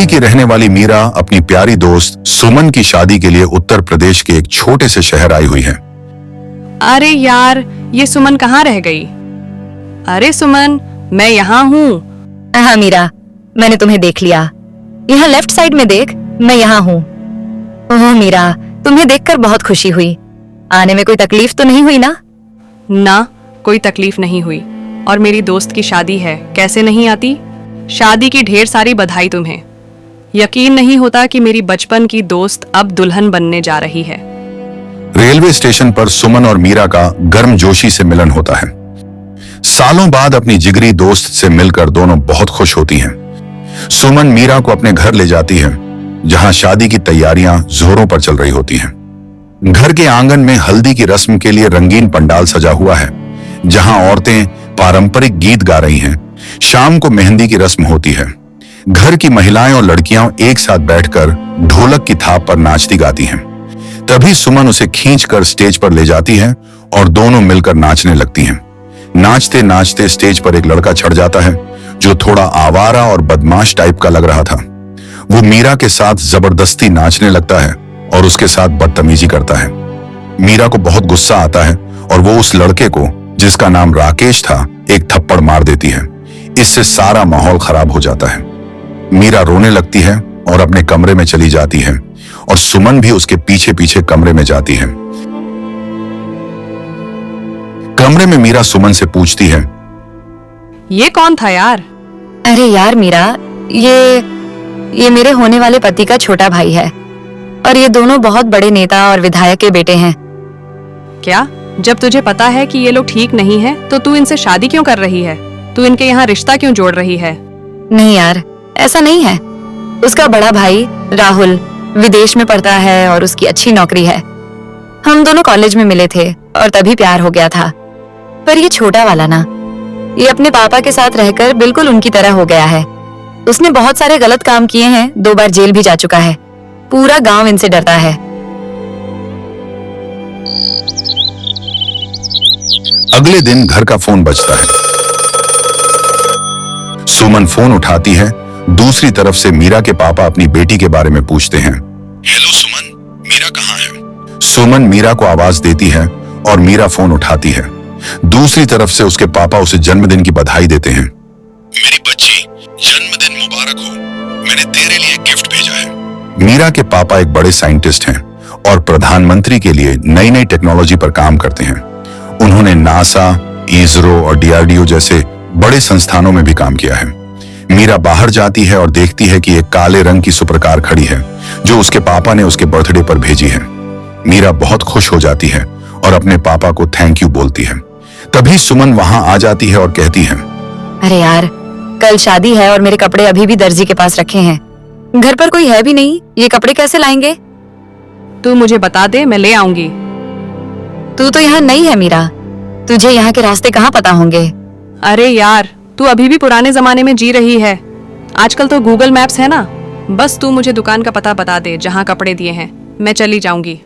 की रहने वाली मीरा अपनी प्यारी दोस्त सुमन की शादी के लिए उत्तर प्रदेश के एक छोटे से शहर आई हुई है। अरे यार, ये सुमन कहाँ रह गई? अरे सुमन, मैं यहाँ हूँ। हाँ मीरा, मैंने तुम्हें देख लिया। यहाँ लेफ्ट साइड में देख, मैं यहाँ हूँ। ओह मीरा, तुम्हें देखकर बहुत खुशी हुई। आने में कोई तकलीफ तो नहीं हुई ना? ना, कोई तकलीफ नहीं हुई। और मेरी दोस्त की शादी है, कैसे नहीं आती? शादी की ढेर सारी बधाई तुम्हें। यकीन नहीं होता कि मेरी बचपन की दोस्त अब दुल्हन बनने जा रही है। रेलवे स्टेशन पर सुमन और मीरा का गर्मजोशी से मिलन होता है। सालों बाद अपनी जिगरी दोस्त से मिलकर दोनों बहुत खुश होती हैं। सुमन मीरा को अपने घर ले जाती है, जहां शादी की तैयारियां जोरों पर चल रही होती हैं। घर के आंगन में हल्दी की रस्म के लिए रंगीन पंडाल सजा हुआ है, जहां औरतें पारंपरिक गीत गा रही हैं। शाम को मेहंदी की रस्म होती है। घर की महिलाएं और लड़कियां एक साथ बैठकर ढोलक की थाप पर नाचती गाती हैं। तभी सुमन उसे खींचकर स्टेज पर ले जाती है और दोनों मिलकर नाचने लगती हैं। नाचते नाचते स्टेज पर एक लड़का चढ़ जाता है, जो थोड़ा आवारा और बदमाश टाइप का लग रहा था। वो मीरा के साथ जबरदस्ती नाचने लगता है और उसके साथ बदतमीजी करता है। मीरा को बहुत गुस्सा आता है और वो उस लड़के को, जिसका नाम राकेश था, एक थप्पड़ मार देती है। इससे सारा माहौल खराब हो जाता है। मीरा रोने लगती है और अपने कमरे में चली जाती है और सुमन भी उसके पीछे पीछे कमरे में जाती है। कमरे में मीरा सुमन से पूछती है, ये कौन था यार? अरे यार मीरा, ये मेरे होने वाले पति का छोटा भाई है और ये दोनों बहुत बड़े नेता और विधायक के बेटे हैं। क्या? जब तुझे पता है कि ये लोग ठीक नहीं है, तो तू इनसे शादी क्यों कर रही है? तू इनके यहाँ रिश्ता क्यों जोड़ रही है? नहीं यार, ऐसा नहीं है। उसका बड़ा भाई राहुल विदेश में पढ़ता है और उसकी अच्छी नौकरी है। हम दोनों कॉलेज में मिले थे और तभी प्यार हो गया था। पर ये छोटा वाला ना, ये अपने पापा के साथ रहकर बिल्कुल उनकी तरह हो गया है। उसने बहुत सारे गलत काम किए हैं, 2 बार जेल भी जा चुका है। पूरा गांव इनसे डरता है। अगले दिन घर का फोन बजता है। सुमन फोन उठाती है। दूसरी तरफ से मीरा के पापा अपनी बेटी के बारे में पूछते हैं। हेलो सुमन, मीरा कहाँ है? सुमन मीरा को आवाज देती है और मीरा फोन उठाती है। दूसरी तरफ से उसके पापा उसे जन्मदिन की बधाई देते हैं। मेरी बच्ची, जन्मदिन मुबारक हो। मैंने तेरे लिए गिफ्ट भेजा है। मीरा के पापा एक बड़े साइंटिस्ट हैं और प्रधानमंत्री के लिए नई नई टेक्नोलॉजी पर काम करते हैं। उन्होंने नासा, इसरो और डीआरडीओ जैसे बड़े संस्थानों में भी काम किया है। मीरा बाहर जाती है और देखती है कि एक काले रंग की सुपरकार खड़ी है, जो उसके पापा ने उसके बर्थडे पर भेजी है। मीरा बहुत खुश हो जाती है और अपने पापा को थैंक यू बोलती है। तभी सुमन वहां आ जाती है और कहती है, अरे यार, कल शादी है और मेरे कपड़े अभी भी दर्जी के पास रखे हैं। घर पर कोई है भी नहीं, ये कपड़े कैसे लाएंगे? तू मुझे बता दे, मैं ले आऊंगी। तू तो यहाँ नहीं है मीरा, तुझे यहाँ के रास्ते कहाँ पता होंगे? अरे यार, तू अभी भी पुराने जमाने में जी रही है। आजकल तो गूगल मैप्स है ना। बस तू मुझे दुकान का पता बता दे जहाँ कपड़े दिए हैं, मैं चली जाऊंगी।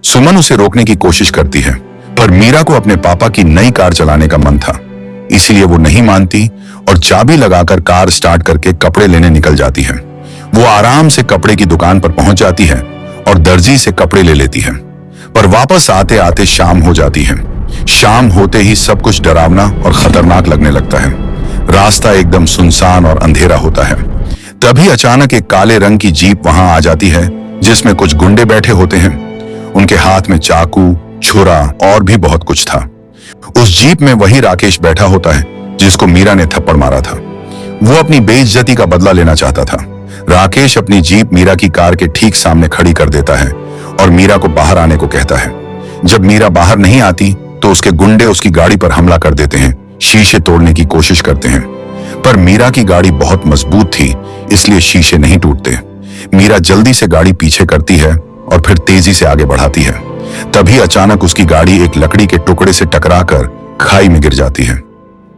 सुमन उसे रोकने की कोशिश करती है, पर मीरा को अपने पापा की नई कार चलाने का मन था, इसलिए वो नहीं मानती और चाबी लगाकर कार स्टार्ट करके कपड़े लेने निकल जाती है। वो आराम से कपड़े की दुकान पर पहुंच जाती है और दर्जी से कपड़े ले लेती है, पर वापस आते आते शाम हो जाती है। शाम होते ही सब कुछ डरावना और खतरनाक लगने लगता है। रास्ता एकदम सुनसान और अंधेरा होता है। तभी अचानक एक काले रंग की जीप वहां आ जाती है, जिसमें कुछ गुंडे बैठे होते हैं। उनके हाथ में चाकू, छुरा और भी बहुत कुछ था। उस जीप में वही राकेश बैठा होता है, जिसको मीरा ने थप्पड़ मारा था। वो अपनी बेइज्जती का बदला लेना चाहता था। राकेश अपनी जीप मीरा की कार के ठीक सामने खड़ी कर देता है और मीरा को बाहर आने को कहता है। जब मीरा बाहर नहीं आती तो उसके गुंडे उसकी गाड़ी पर हमला कर देते हैं, शीशे तोड़ने की कोशिश करते हैं, पर मीरा की गाड़ी बहुत मजबूत थी, इसलिए शीशे नहीं टूटते। मीरा जल्दी से गाड़ी पीछे करती है और फिर तेजी से आगे बढ़ाती है। तभी अचानक उसकी गाड़ी एक लकड़ी के टुकड़े से टकराकर खाई में गिर जाती है।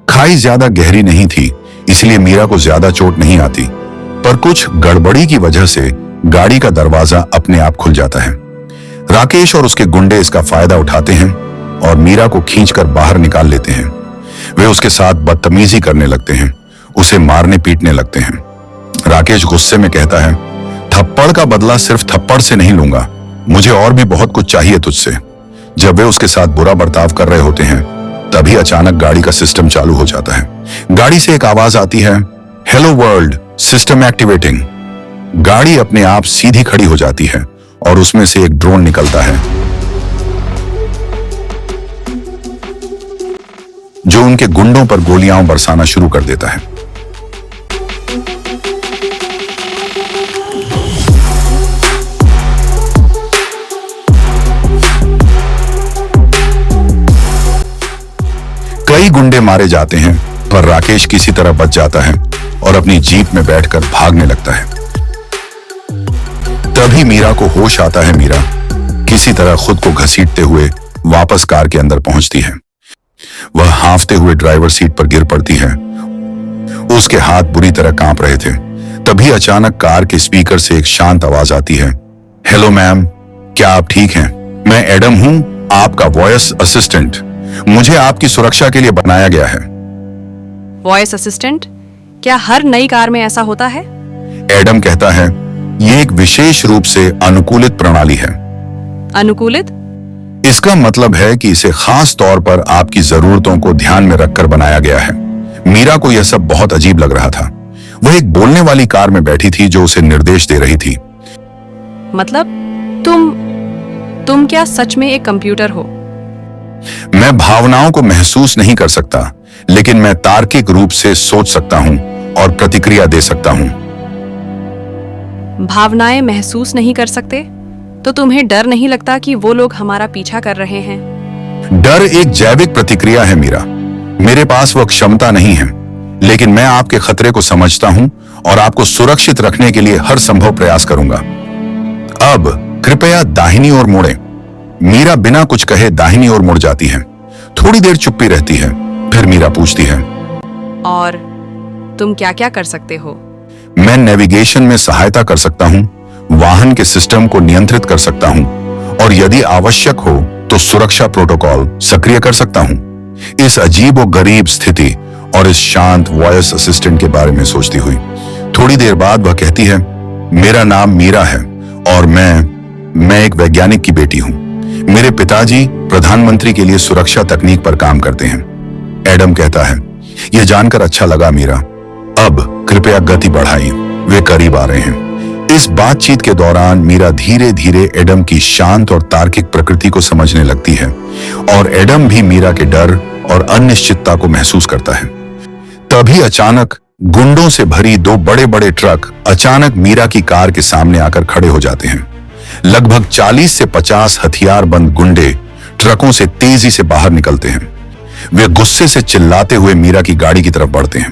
खाई ज्यादा गहरी नहीं थी, इसलिए मीरा को ज्यादा चोट नहीं आती, पर कुछ गड़बड़ी की वजह से गाड़ी का दरवाजा अपने आप खुल जाता है। राकेश और उसके गुंडे इसका फायदा उठाते हैं और मीरा को खींचकर बाहर निकाल लेते हैं। वे उसके साथ बदतमीजी करने लगते हैं, उसे मारने पीटने लगते हैं। राकेश गुस्से में कहता है, थप्पड़ का बदला सिर्फ थप्पड़ से नहीं लूंगा, मुझे और भी बहुत कुछ चाहिए तुझसे। जब वे उसके साथ बुरा बर्ताव कर रहे होते हैं तभी अचानक गाड़ी का सिस्टम चालू हो जाता है। गाड़ी से एक आवाज आती है, हेलो वर्ल्ड, सिस्टम एक्टिवेटिंग। गाड़ी अपने आप सीधी खड़ी हो जाती है और उसमें से एक ड्रोन निकलता है जो उनके गुंडों पर गोलियां बरसाना शुरू कर देता है। कई गुंडे मारे जाते हैं पर राकेश किसी तरह बच जाता है और अपनी जीप में बैठकर भागने लगता है। तभी मीरा को होश आता है। मीरा किसी तरह खुद को घसीटते हुए वापस कार के अंदर पहुंचती है। वह हांफते हुए ड्राइवर सीट पर गिर पड़ती है। उसके हाथ बुरी तरह कांप रहे थे। तभी अचानक कार के स्पीकर से एक शांत आवाज आती है, हेलो मैम, क्या आप ठीक हैं? मैं एडम हूं, आपका वॉइस असिस्टेंट। मुझे आपकी सुरक्षा के लिए बनाया गया है। Voice assistant? क्या हर नई कार में ऐसा होता है? एडम कहता है, यह एक विशेष रूप से अनुकूलित प्रणाली है। अनुकूलित? इसका मतलब है कि इसे खास तौर पर आपकी जरूरतों को ध्यान में रखकर बनाया गया है। मीरा को यह सब बहुत अजीब लग रहा था। वह एक बोलने वाली कार में बैठी थी जो उसे निर्देश दे रही थी। मतलब तुम क्या सच में एक कंप्यूटर हो? मैं भावनाओं को महसूस नहीं कर सकता, लेकिन मैं तार्किक रूप से सोच सकता हूं और प्रतिक्रिया दे सकता हूं। भावनाएं महसूस नहीं कर सकते तो तुम्हें डर नहीं लगता कि वो लोग हमारा पीछा कर रहे हैं? डर एक जैविक प्रतिक्रिया है मीरा। मेरे पास वह क्षमता नहीं है, लेकिन मैं आपके खतरे को समझता हूं और आपको सुरक्षित रखने के लिए हर संभव प्रयास करूंगा। अब कृपया दाहिनी ओर मुड़ें। मीरा बिना कुछ कहे दाहिनी ओर मुड़ जाती है। थोड़ी देर चुप्पी रहती है, फिर मीरा पूछती है, और तुम क्या क्या कर सकते हो? मैं नेविगेशन में सहायता कर सकता हूं, वाहन के सिस्टम को नियंत्रित कर सकता हूं और यदि आवश्यक हो तो सुरक्षा प्रोटोकॉल सक्रिय कर सकता हूं। इस अजीब और गरीब स्थिति और इस शांत वॉइस असिस्टेंट के बारे में सोचती हुई थोड़ी देर बाद वह कहती है, मेरा नाम मीरा है और मैं एक वैज्ञानिक की बेटी हूं। मेरे पिताजी प्रधानमंत्री के लिए सुरक्षा तकनीक पर काम करते हैं। एडम कहता है, यह जानकर अच्छा लगा मीरा। अब कृपया गति बढ़ाइए, वे करीब आ रहे हैं। इस बातचीत के दौरान मीरा धीरे धीरे एडम की शांत और तार्किक प्रकृति को समझने लगती है और एडम भी मीरा के डर और अनिश्चितता को महसूस करता है। तभी अचानक गुंडों से भरी दो बड़े बड़े ट्रक अचानक मीरा की कार के सामने आकर खड़े हो जाते हैं। लगभग 40 से 50 हथियारबंद गुंडे ट्रकों से तेजी से बाहर निकलते हैं। वे गुस्से से चिल्लाते हुए मीरा की गाड़ी की तरफ बढ़ते हैं।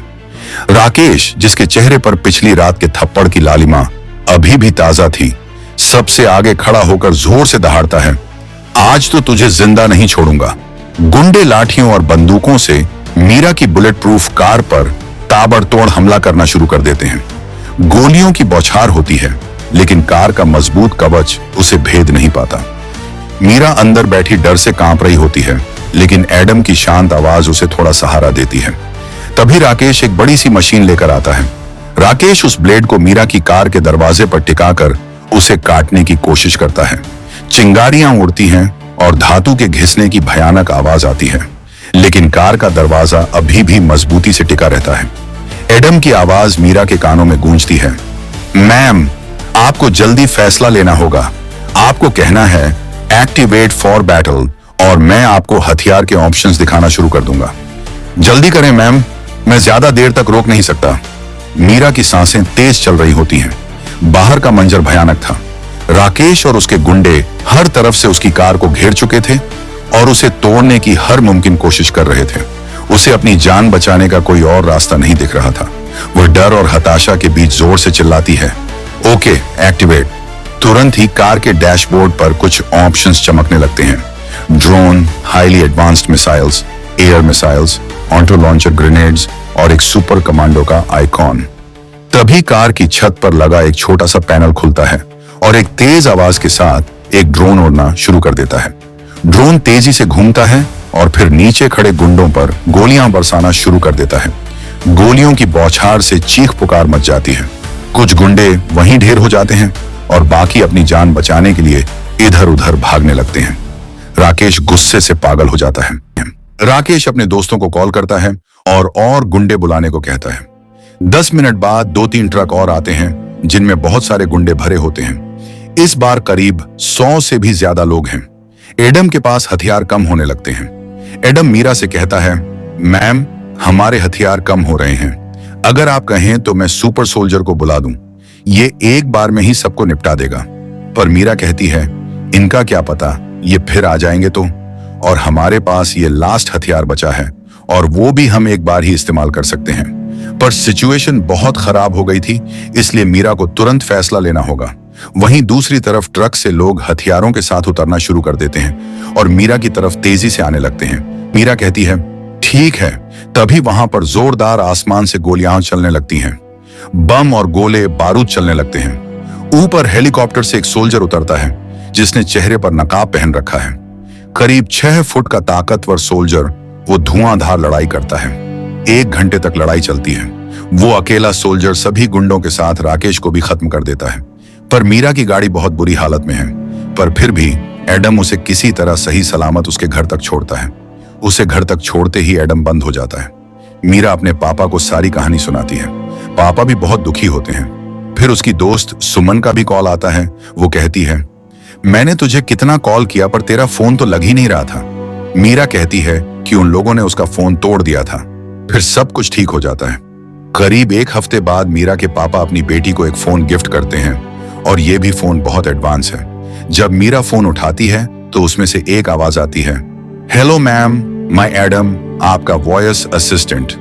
राकेश, जिसके चेहरे पर पिछली रात के थप्पड़ की लालिमा अभी भी ताजा थी, सबसे आगे खड़ा होकर जोर से दहाड़ता है, आज तो तुझे जिंदा नहीं छोड़ूंगा। गुंडे लाठियों और बंदूकों से मीरा की बुलेट प्रूफ कार पर ताबड़तोड़ हमला करना शुरू कर देते हैं। गोलियों की बौछार होती है, लेकिन कार का मजबूत कवच उसे भेद नहीं पाता। मीरा अंदर बैठी डर से कांप रही होती है, लेकिन एडम की शांत आवाज उसे थोड़ा सहारा देती है। तभी राकेश एक बड़ी सी मशीन लेकर आता है। राकेश उस ब्लेड को मीरा की कार के दरवाजे पर टिकाकर उसे काटने की कोशिश करता है। चिंगारियां उड़ती हैं और धातु के घिसने की भयानक आवाज आती है, लेकिन कार का दरवाजा अभी भी मजबूती से टिका रहता है। एडम की आवाज मीरा के कानों में गूंजती है, मैम, आपको जल्दी फैसला लेना होगा। आपको कहना है एक्टिवेट फॉर बैटल और मैं आपको हथियार के ऑप्शंस दिखाना शुरू कर दूंगा। जल्दी करें मैम, मैं ज्यादा देर तक रोक नहीं सकता। मीरा की सांसें तेज चल रही होती हैं। बाहर का मंजर भयानक था। राकेश और उसके गुंडे हर तरफ से उसकी कार को घेर चुके थे और उसे तोड़ने की हर मुमकिन कोशिश कर रहे थे। उसे अपनी जान बचाने का कोई और रास्ता नहीं दिख रहा था। वह डर और हताशा के बीच जोर से चिल्लाती है, ओके, एक्टिवेट। तुरंत ही कार के डैशबोर्ड पर कुछ ऑप्शंस चमकने लगते हैं। Drone, highly advanced missiles, air missiles, auto launcher grenades और एक सुपर कमांडो का आइकॉन। तभी कार की छत पर लगा एक छोटा सा पैनल खुलता है और एक तेज आवाज के साथ एक ड्रोन उड़ना शुरू कर देता है। ड्रोन तेजी से घूमता है और फिर नीचे खड़े गुंडों पर गोलियां बरसाना शुरू कर देता है। गोलियों की बौछार से चीख पुकार मच जाती है कुछ गुंडे वहीं ढेर हो जाते हैं और बाकी अपनी जान बचाने के लिए इधर उधर भागने लगते हैं। राकेश गुस्से से पागल हो जाता है। राकेश अपने दोस्तों को कॉल करता है और गुंडे बुलाने को कहता है। 10 मिनट बाद 2-3 ट्रक और आते हैं जिनमें बहुत सारे गुंडे भरे होते हैं। इस बार करीब 100 से भी ज्यादा लोग हैं। एडम के पास हथियार कम होने लगते हैं। एडम मीरा से कहता है, मैम हमारे हथियार कम हो रहे हैं, अगर आप कहें तो मैं सुपर सोल्जर को बुला दूं, ये एक बार में ही सबको निपटा देगा। पर मीरा कहती है, इनका क्या पता ये फिर आ जाएंगे तो, और हमारे पास ये लास्ट हथियार बचा है और वो भी हम एक बार ही इस्तेमाल कर सकते हैं। पर सिचुएशन बहुत खराब हो गई थी, इसलिए मीरा को तुरंत फैसला लेना होगा। वहीं दूसरी तरफ ट्रक से लोग हथियारों के साथ उतरना शुरू कर देते हैं और मीरा की तरफ तेजी से आने लगते हैं। मीरा कहती है, ठीक है। तभी वहां पर जोरदार आसमान से गोलियां चलने लगती हैं। बम और गोले बारूद चलने लगते हैं। ऊपर हेलीकॉप्टर से एक सोल्जर उतरता है जिसने चेहरे पर नकाब पहन रखा है। करीब 6 फुट का ताकतवर सोल्जर वो धुआंधार लड़ाई करता है। 1 घंटे तक लड़ाई चलती है। वो अकेला सोल्जर सभी गुंडों के साथ राकेश को भी खत्म कर देता है। पर मीरा की गाड़ी बहुत बुरी हालत में है, पर फिर भी एडम उसे किसी तरह सही सलामत उसके घर तक छोड़ता है। उसे घर तक छोड़ते ही एडम बंद हो जाता है। मीरा अपने पापा को सारी कहानी सुनाती है। पापा भी बहुत दुखी होते हैं। फिर उसकी दोस्त सुमन का भी कॉल आता है। वो कहती है, मैंने तुझे कितना कॉल किया पर तेरा फोन तो लग ही नहीं रहा था। मीरा कहती है कि उन लोगों ने उसका फोन तोड़ दिया था। फिर सब कुछ ठीक हो जाता है। करीब 1 हफ्ते बाद मीरा के पापा अपनी बेटी को एक फोन गिफ्ट करते हैं और ये भी फोन बहुत एडवांस है। जब मीरा फोन उठाती है तो उसमें से एक आवाज आती है, हेलो मैम, माय एडम, आपका वॉइस असिस्टेंट।